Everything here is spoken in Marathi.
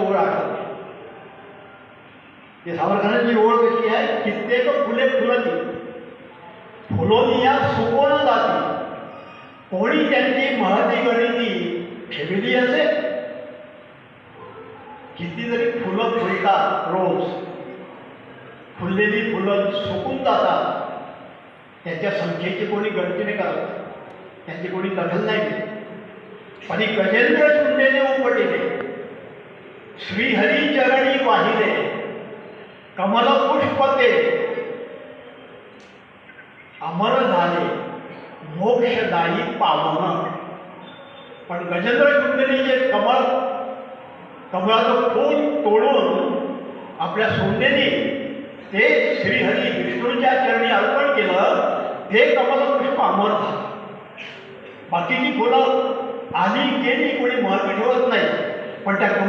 ओळ आठवते. ते सावरकरांची ओळ कशी आहे, कित्येक फुले फुलती फुलोनिया सुकोण जाती, कोणी त्यांची महती गणिती ठेवली असे. किती जरी फुलं फुलतात रोज, फुललेली फुलं सुकून जातात, त्याच्या संख्येची कोणी गणती नाही करत, त्यांची कोणी दखल नाही घेत. पण गजेंद्र शुंडेने उपटिले, श्रीहरी चरणी वाहिले, कमल पुष्पते अमर झाले, मोक्षदायी पावन. पण गजेंद्र शुंडेने जे कमळाचं फूल तोडून आपल्या सोंडेने ते श्रीहरी विष्णूंच्या चरणी अर्पण केलं, ते कमलपुष्प अमर झालं. बाकीची फुलं आली गेली, कोणी महत्त्व ठेवत नाही, पण त्या